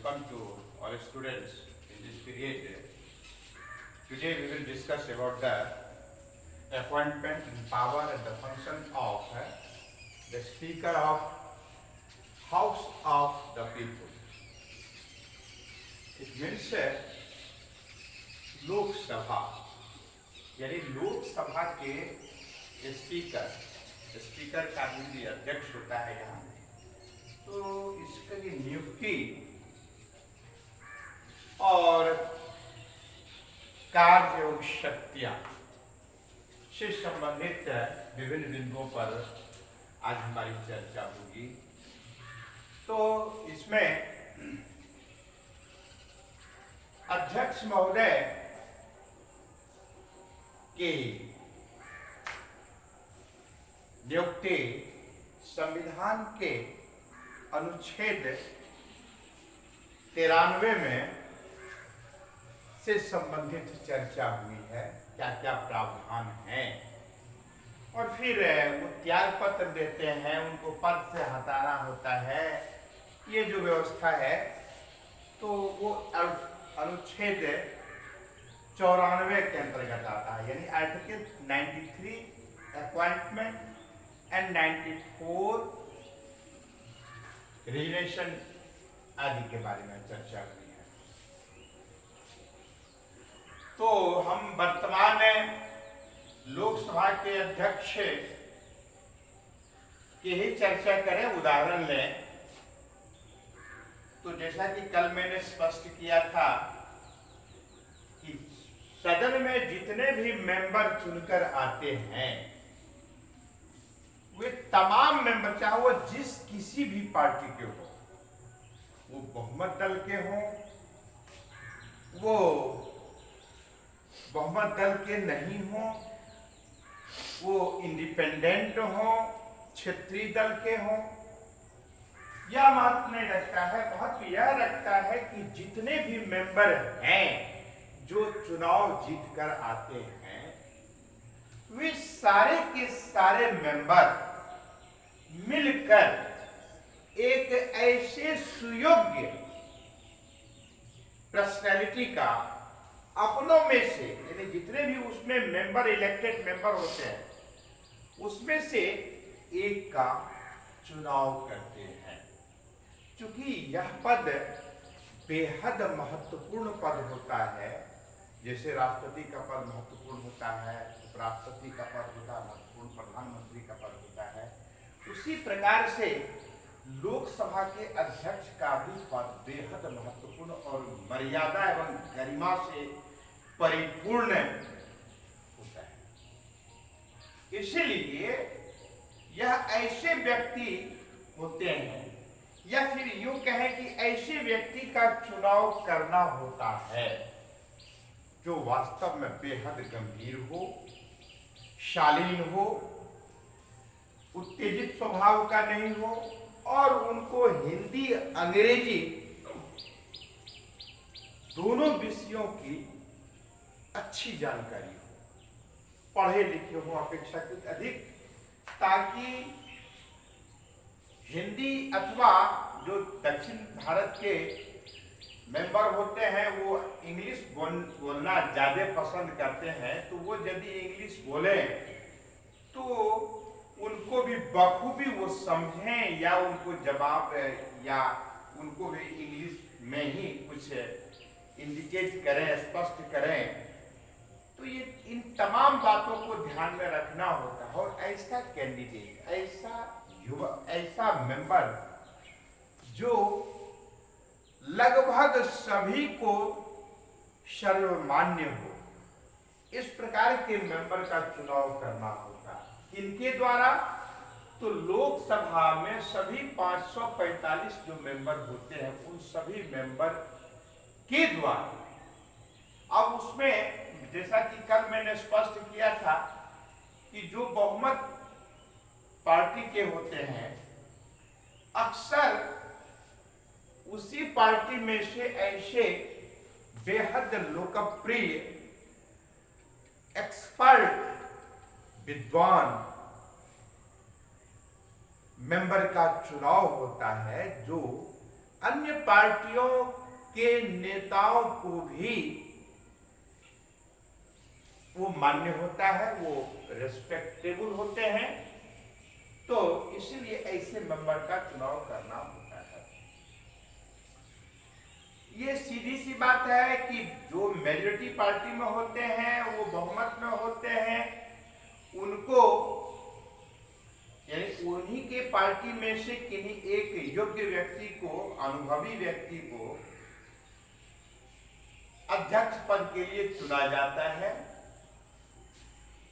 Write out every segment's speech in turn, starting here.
welcome to all students in this period. Today we will discuss about the appointment and power and the function of the Speaker of House of the People. It means लोक सभा, यानी लोक सभा के speaker का भी अध्यक्ष होता है यहाँ। तो इसका की नियुक्ति और कार्य और शक्तियां से संबंधित विभिन्न बिंदुओं पर आज हमारी चर्चा होगी। तो इसमें अध्यक्ष महोदय की नियुक्ति संविधान के अनुच्छेद 93 में से संबंधित चर्चा हुई है, क्या क्या प्रावधान हैं, और फिर वो त्याग पत्र देते हैं, उनको पद से हटाना होता है। ये जो व्यवस्था है तो वो अनुच्छेद 94 के अंतर्गत आता है, यानी आर्टिकल 93 अपॉइंटमेंट एंड 94 रिलेशन आदि के बारे में चर्चा हुई है। तो हम वर्तमान लोकसभा के अध्यक्ष की ही चर्चा करें, उदाहरण लें तो जैसा कि कल मैंने स्पष्ट किया था कि सदन में जितने भी मेंबर चुनकर आते हैं वे तमाम मेंबर, चाहे वो जिस किसी भी पार्टी के हो, वो बहुमत दल के हों, वो बहुमत दल के नहीं हों, वो इंडिपेंडेंट हों, क्षेत्रीय दल के हों, यह महत्व नहीं रखता है। महत्व यह रखता है कि जितने भी मेंबर हैं जो चुनाव जीतकर आते हैं, वे सारे के सारे मेंबर मिलकर एक ऐसे सुयोग्य पर्सनैलिटी का अपनों में से, यानी जितने भी उसमें मेंबर, इलेक्टेड मेंबर होते हैं, उसमें से एक का चुनाव करते हैं। क्योंकि यह पद बेहद महत्वपूर्ण पद होता है, जैसे राष्ट्रपति का पद महत्वपूर्ण होता है, उपराष्ट्रपति का पद होता है महत्वपूर्ण, प्रधानमंत्री का पद होता है, उसी प्रकार से लोकसभा के अध्यक्ष का भी पद बेहद महत्वपूर्ण और मर्यादा एवं गरिमा से परिपूर्ण होता है। इसलिए यह ऐसे व्यक्ति होते हैं, या फिर यूं कहें कि ऐसे व्यक्ति का चुनाव करना होता है जो वास्तव में बेहद गंभीर हो, शालीन हो, उत्तेजित स्वभाव का नहीं हो, और उनको हिंदी अंग्रेजी दोनों विषयों की अच्छी जानकारी हो, पढ़े लिखे हो अपेक्षाकृत अधिक, ताकि हिंदी अथवा जो दक्षिण भारत के मेंबर होते हैं वो इंग्लिश बोलना ज्यादा पसंद करते हैं, तो वो यदि इंग्लिश बोले तो उनको भी बखूबी वो समझें, या उनको जवाब या उनको भी इंग्लिश में ही कुछ इंडिकेट करें, स्पष्ट करें। तो ये इन तमाम बातों को ध्यान में रखना होता है। और ऐसा कैंडिडेट, ऐसा मेंबर जो लगभग सभी को सर्वमान्य हो, इस प्रकार के मेंबर का चुनाव करना होता है। इनके द्वारा तो लोकसभा में सभी 545 जो मेंबर होते हैं, उन सभी मेंबर के द्वारा, अब उसमें जैसा कि कल मैंने स्पष्ट किया था कि जो बहुमत पार्टी के होते हैं, अक्सर उसी पार्टी में से ऐसे बेहद लोकप्रिय, एक्सपर्ट, विद्वान मेंबर का चुनाव होता है जो अन्य पार्टियों के नेताओं को भी वो मान्य होता है, वो रेस्पेक्टेबल होते हैं। तो इसलिए ऐसे मेंबर का चुनाव करना होता है। ये सीधी सी बात है कि जो मेजॉरिटी पार्टी में होते हैं, वो बहुमत में होते हैं, उनको यानी उन्हीं के पार्टी में से किन्हीं एक योग्य व्यक्ति को, अनुभवी व्यक्ति को अध्यक्ष पद के लिए चुना जाता है।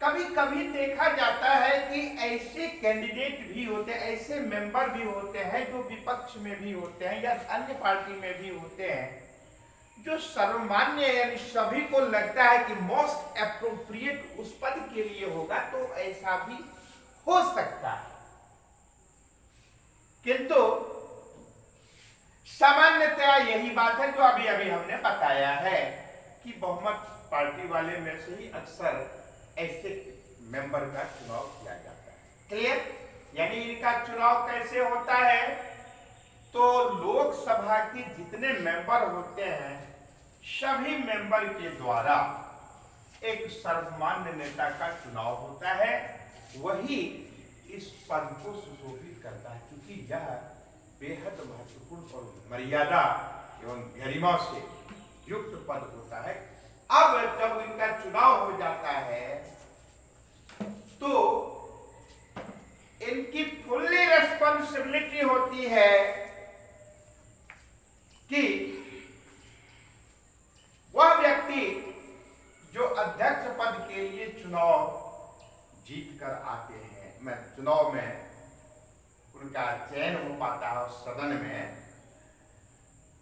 कभी कभी देखा जाता है कि ऐसे कैंडिडेट भी होते हैं, ऐसे मेंबर भी होते हैं जो विपक्ष में भी होते हैं या अन्य पार्टी में भी होते हैं, जो सर्वमान्य यानी सभी को लगता है कि मोस्ट एप्रोप्रिएट उस पद के लिए होगा, तो ऐसा भी हो सकता है। किंतु सामान्यतया यही बात है जो अभी अभी हमने बताया है कि बहुमत पार्टी वाले में से ही अक्सर ऐसे मेंबर का चुनाव किया जाता है। क्लियर? यानी इनका चुनाव कैसे होता है? तो लोकसभा के जितने मेंबर होते हैं, सभी मेंबर के द्वारा एक सर्वमान्य नेता का चुनाव होता है। वही इस पद को सुशोभित करता है, क्योंकि यह बेहद महत्वपूर्ण और मर्यादा एवं गरिमा से युक्त पद होता है। अब जब इनका चुनाव हो जाता है तो इनकी फुल्ली रिस्पॉन्सिबिलिटी होती है कि वह व्यक्ति जो अध्यक्ष पद के लिए चुनाव जीत कर आते हैं, मैं चुनाव में उनका चयन हो पाता है सदन में,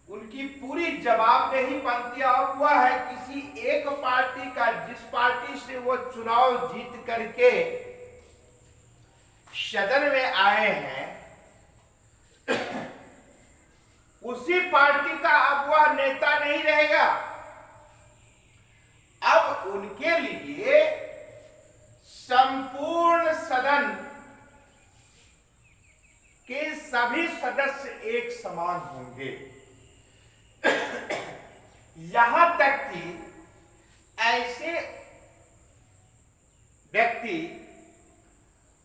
उनकी पूरी जवाबदेही बनती है। और वह है किसी एक पार्टी का, जिस पार्टी से वो चुनाव जीत करके सदन में आए हैं, उसी पार्टी का अब वह नेता नहीं रहेगा। अब उनके लिए संपूर्ण सदन के सभी सदस्य एक समान होंगे। यहां तक कि ऐसे व्यक्ति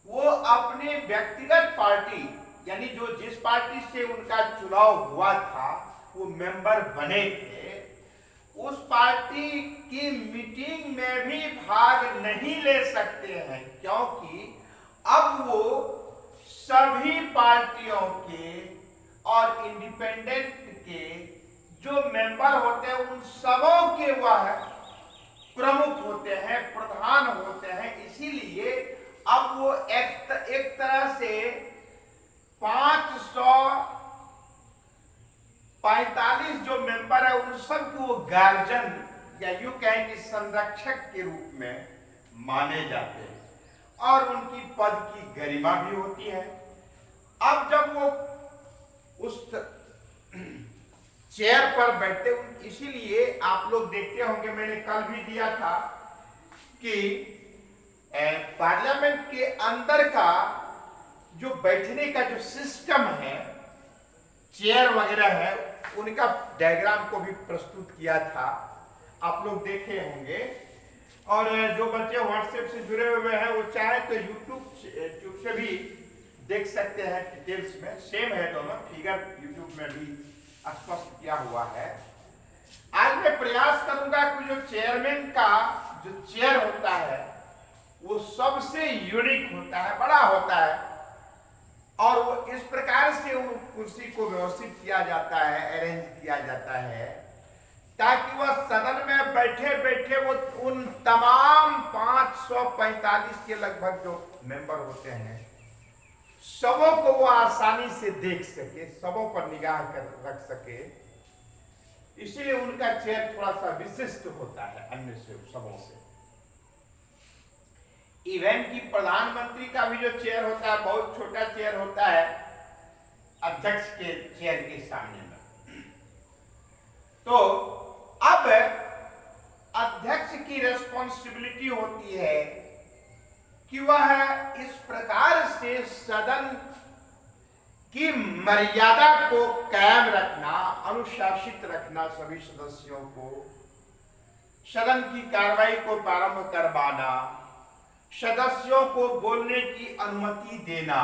वो अपने व्यक्तिगत पार्टी यानी जो जिस पार्टी से उनका चुनाव हुआ था, वो मेंबर बने थे, उस पार्टी की मीटिंग में भी भाग नहीं ले सकते हैं, क्योंकि अब वो सभी पार्टियों के और इंडिपेंडेंट के जो मेंबर होते हैं, उन सबों के वह प्रमुख होते हैं, प्रधान होते हैं। इसीलिए अब वो एक तरह से 545 जो मेंबर है, उन सबको वो गार्जियन या यूं कहें कि संरक्षक के रूप में माने जाते हैं और उनकी पद की गरिमा भी होती है। अब जब वो उस चेयर पर बैठते, इसीलिए आप लोग देखते होंगे, मैंने कल भी दिया था कि पार्लियामेंट के अंदर का जो बैठने का जो सिस्टम है, चेयर वगैरह है, उनका डायग्राम को भी प्रस्तुत किया था, आप लोग देखे होंगे। और जो बच्चे व्हाट्सएप से जुड़े हुए हैं, वो चाहे तो यूट्यूब से भी देख सकते हैं, डिटेल्स में सेम है दोनों फिगर, यूट्यूब में भी स्पष्ट किया हुआ है। आज मैं प्रयास करूंगा कि जो चेयरमैन का जो चेयर होता है वो सबसे यूनिक होता है, बड़ा होता है, और वो इस प्रकार से उन कुर्सी को व्यवस्थित किया जाता है, अरेंज किया जाता है, ताकि वह सदन में बैठे बैठे वो उन तमाम 545 के लगभग जो मेंबर होते हैं, सबों को वो आसानी से देख सके, सबों पर निगाह कर रख सके। इसीलिए उनका चेयर थोड़ा सा विशिष्ट होता है अन्य से, सबों से। इवेंट की प्रधानमंत्री का भी जो चेयर होता है, बहुत छोटा चेयर होता है अध्यक्ष के चेयर के सामने में। तो अब अध्यक्ष की रिस्पॉन्सिबिलिटी होती है कि वह इस प्रकार से सदन कि मर्यादा को कायम रखना, अनुशासित रखना, सभी सदस्यों को सदन की कार्रवाई को प्रारंभ करवाना, सदस्यों को बोलने की अनुमति देना,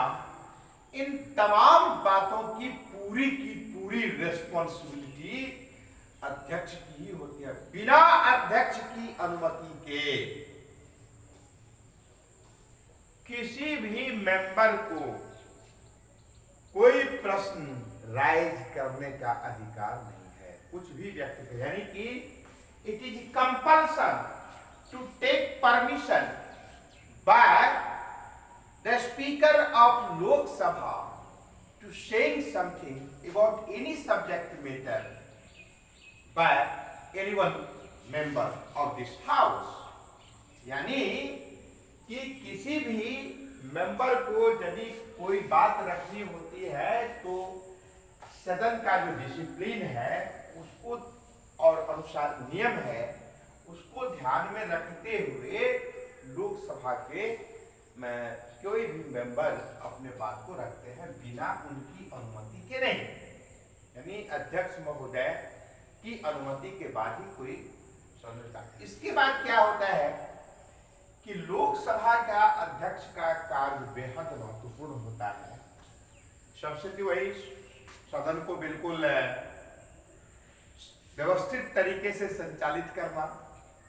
इन तमाम बातों की पूरी रिस्पॉन्सिबिलिटी अध्यक्ष की ही होती है। बिना अध्यक्ष की अनुमति के किसी भी मेंबर को कोई प्रश्न राइज करने का अधिकार नहीं है, कुछ भी व्यक्त कर, यानी कि it is compulsion to take permission by the speaker of Lok Sabha to saying something about any subject matter by anyone member of this house. यानी कि किसी भी मेंबर को यदि कोई बात रखनी होती है तो सदन का जो डिसिप्लिन है उसको और अनुसार नियम है उसको ध्यान में रखते हुए लोकसभा के कोई भी मेंबर अपने बात को रखते हैं बिना उनकी अनुमति के नहीं, यानी अध्यक्ष महोदय की अनुमति के बाद ही कोई समझता। इसके बाद क्या होता है कि लोकसभा का अध्यक्ष का कार्य बेहद महत्वपूर्ण होता है। सबसे तो वही सदन को बिल्कुल व्यवस्थित तरीके से संचालित करना,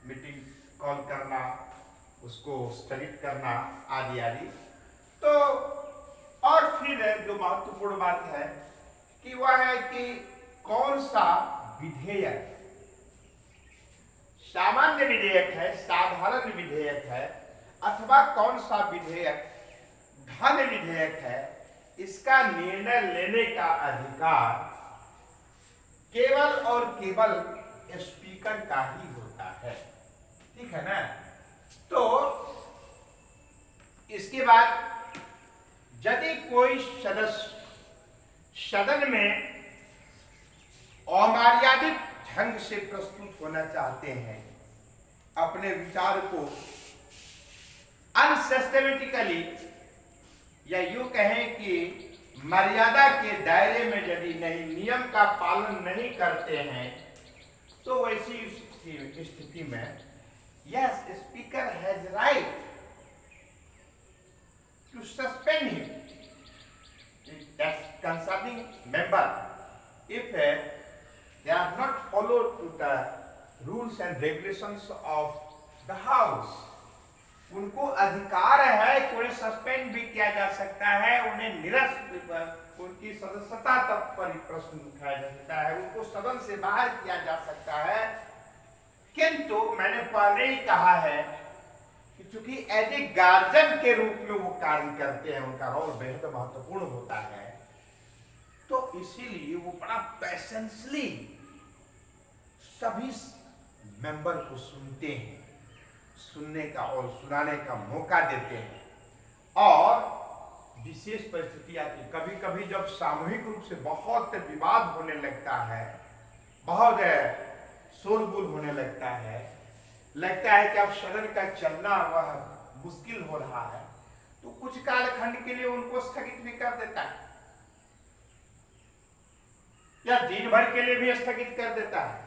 मीटिंग कॉल करना, उसको स्थगित करना आदि आदि। तो और फिर जो महत्वपूर्ण बात है कि वह है कि कौन सा विधेयक सामान्य विधेयक है, साधारण विधेयक है, अथवा कौन सा विधेयक धन विधेयक है, इसका निर्णय लेने का अधिकार केवल और केवल स्पीकर का ही होता है। ठीक है ना। तो इसके बाद यदि कोई सदस्य सदन में अमर्यादित ढंग से प्रस्तुत होना चाहते हैं, अपने विचार को अनसिस्टेमेटिकली या यूं कहें कि मर्यादा के दायरे में यदि नहीं, नियम का पालन नहीं करते हैं, तो वैसी स्थिति में yes speaker has right to suspend him concerning member if they are not followed to the rules and regulations of the house। उनको अधिकार है, कोई सस्पेंड भी किया जा सकता है, उन्हें निरस्त, उनकी सदस्यता तक पर प्रश्न उठाया जा सकता है, उनको सदन से बाहर किया जा सकता है। किंतु मैंने पहले ही कहा है कि चूंकि एज ए गार्जियन के रूप में वो कार्य करते हैं, उनका रोल बेहद महत्वपूर्ण होता है, तो इसीलिए वो बड़ा पैशेंसली सभी मेंबर को सुनते हैं, सुनने का और सुनाने का मौका देते हैं। और विशेष परिस्थिति आती है, कभी कभी जब सामूहिक रूप से बहुत विवाद होने लगता है, बहुत शोरगुल होने लगता है कि अब सदन का चलना वह मुश्किल हो रहा है, तो कुछ कालखंड के लिए उनको स्थगित भी कर देता है या दिन भर के लिए भी स्थगित कर देता है।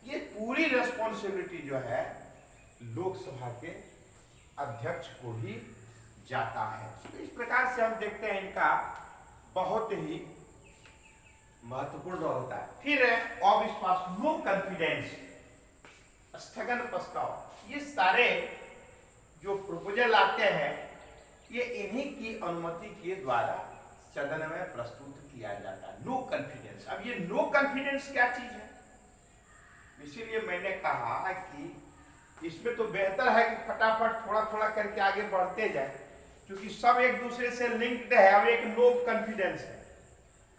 ये पूरी रिस्पॉन्सिबिलिटी जो है लोकसभा के अध्यक्ष को ही जाता है। तो इस प्रकार से हम देखते हैं इनका बहुत ही महत्वपूर्ण होता है। फिर अविश्वास, नो कॉन्फिडेंस, स्थगन प्रस्ताव, ये सारे जो प्रपोजल आते हैं ये इन्हीं की अनुमति के द्वारा सदन में प्रस्तुत किया जाता है। No confidence. अब ये नो कॉन्फिडेंस क्या चीज है, इसीलिए मैंने कहा कि इसमें तो बेहतर है कि फटाफट थोड़ा थोड़ा करके आगे बढ़ते जाए, क्योंकि सब एक दूसरे से लिंक्ड है। अब एक नो कॉन्फिडेंस है,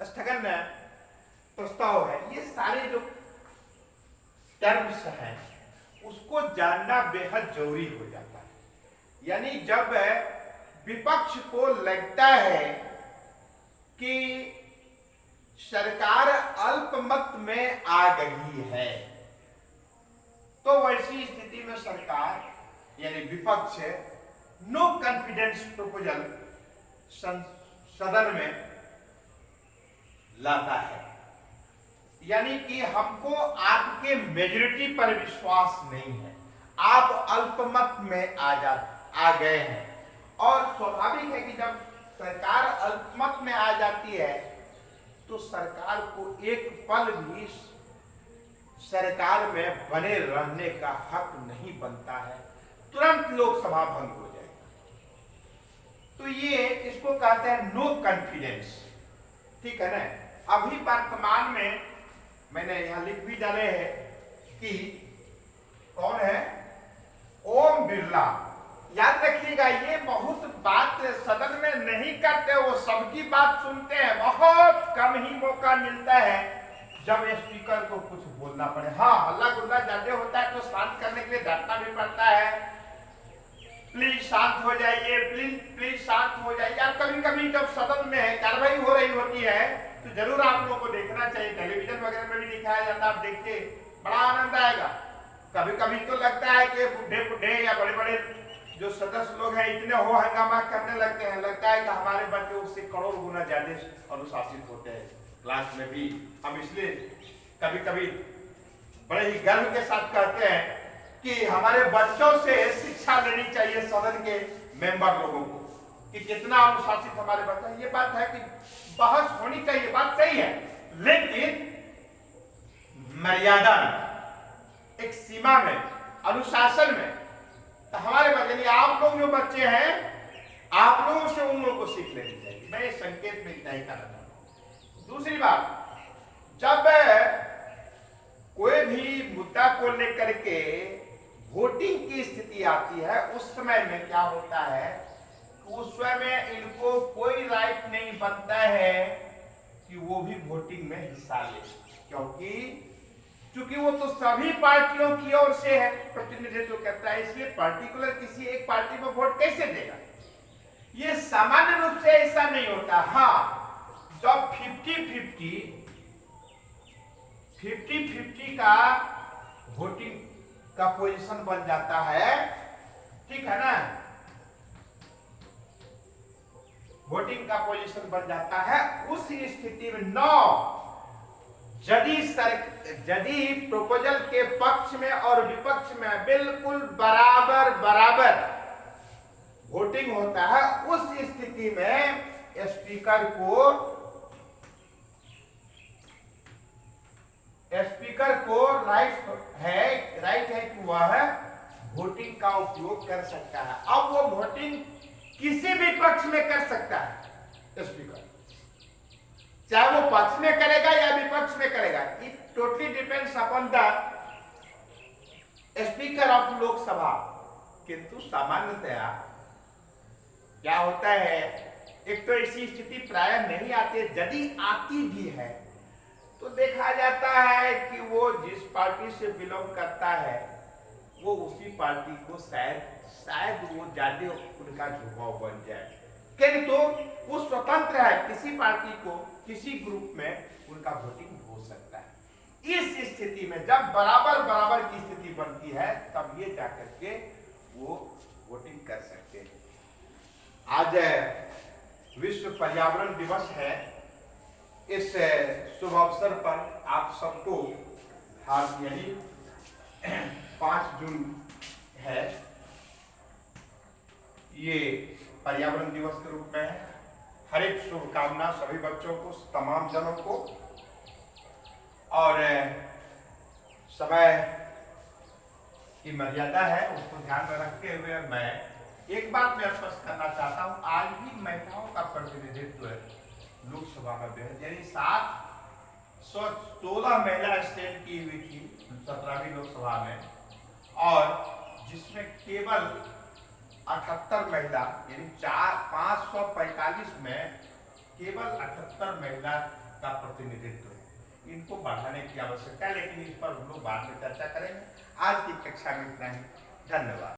स्थगन प्रस्ताव है, ये सारे जो टर्म्स हैं उसको जानना बेहद जरूरी हो जाता है। यानी जब विपक्ष को लगता है कि सरकार अल्पमत में आ गई है, तो वैसी स्थिति में सरकार यानी विपक्ष नो कॉन्फिडेंस प्रपोजल सदन में लाता है। यानी कि हमको आपके मेजॉरिटी पर विश्वास नहीं है, आप अल्पमत में आ गए हैं। और स्वाभाविक है कि जब सरकार अल्पमत में आ जाती है तो सरकार को एक पल भी सरकार में बने रहने का हक नहीं बनता है, तुरंत लोकसभा भंग हो जाएगी। तो ये इसको कहते हैं नो कॉन्फिडेंस, ठीक है ना। अभी वर्तमान में मैंने यहां लिख भी डाले हैं कि कौन है, ओम बिरला। याद रखिएगा, ये बहुत बात सदन में नहीं करते, वो सबकी बात सुनते हैं। बहुत कम ही मौका मिलता है जब स्पीकर को कुछ बोलना पड़े। हाँ, हल्ला गुल्ला ज्यादा होता है तो शांत करने के लिए डरना भी पड़ता है, प्लीज शांत हो जाइए, प्लीज शांत हो जाइए। यार कभी कभी जब सदन में कार्रवाई हो रही होती है तो जरूर आप लोगों को देखना चाहिए, टेलीविजन वगैरह में भी दिखाया जाता है, आप देखिए बड़ा आनंद आएगा। कभी कभी तो लगता है कि बुढ़े या बड़े बड़े जो सदस्य लोग हैं इतने हो हंगामा करने लगते हैं, लगता है कि हमारे बच्चे उससे करोड़ गुना ज्यादा अनुशासित होते हैं क्लास में भी। हम इसलिए कभी कभी बड़े ही गर्व के साथ कहते हैं कि हमारे बच्चों से शिक्षा लेनी चाहिए सदन के मेंबर लोगों को कि कितना अनुशासित हमारे बच्चे। ये बात है कि बहस होनी चाहिए, बात सही है, लेकिन मर्यादा में, एक सीमा में, अनुशासन में। तो हमारे बच्चे, आप लोग जो बच्चे हैं, आप लोगों से उन लोगों को सीख लेनी चाहिए। मैं इस संकेत में इतना ही कहना चाहता हूं। दूसरी बात, जब कोई भी मुद्दा को लेकर के वोटिंग की स्थिति आती है, उस समय में क्या होता है, उस समय में इनको कोई राइट नहीं बनता है कि वो भी वोटिंग में हिस्सा ले, क्योंकि वो तो सभी पार्टियों की ओर से है, प्रतिनिधित्व करता है, इसलिए पर्टिकुलर किसी एक पार्टी में वोट कैसे देगा। ये सामान्य रूप से ऐसा नहीं होता। हाँ, जब 50-50 का वोटिंग का पोजीशन बन जाता है, ठीक है ना, वोटिंग का पोजीशन बन जाता है, उस स्थिति में यदि प्रोपोजल के पक्ष में और विपक्ष में बिल्कुल बराबर वोटिंग होता है, उस स्थिति में स्पीकर को राइट है कि वह वोटिंग का उपयोग कर सकता है। अब वो वोटिंग किसी भी पक्ष में कर सकता है स्पीकर, चाहे वो पक्ष में करेगा या विपक्ष में करेगा। It totally depends upon the speaker of Lok Sabha. किंतु सामान्यतया क्या होता है, एक तो ऐसी स्थिति प्राय नहीं आती, यदि आती भी है तो देखा जाता है कि वो जिस पार्टी से बिलोंग करता है वो उसी पार्टी को शायद वो ज्यादा उनका झुकाव बन जाए, किंतु वो स्वतंत्र है, किसी पार्टी को किसी ग्रुप में उनका वोटिंग हो सकता है। इस स्थिति में जब बराबर की स्थिति बनती है तब ये जाकर के वो वोटिंग कर सकते हैं। आज विश्व पर्यावरण दिवस है। इस शुभ अवसर पर आप सबको, आज यही 5 जून है, ये पर्यावरण दिवस के रूप में है। हर एक शुभकामना सभी बच्चों को, तमाम जनों को। और समय की मर्यादा है, उसको ध्यान में रखते हुए मैं एक बात मैं स्पष्ट करना चाहता हूं। आज भी महिलाओं का प्रतिनिधित्व लोकसभा में बेहद, यानी 716 महिला स्टैंड की हुई थी 17वीं लोकसभा में, और जिसमें केवल 78 महिला, यानी 545 में केवल 78 महिला का प्रतिनिधित्व है। इनको बढ़ाने की आवश्यकता है, लेकिन इस पर हम लोग बाद में चर्चा करेंगे। आज की कक्षा में इतना ही। धन्यवाद।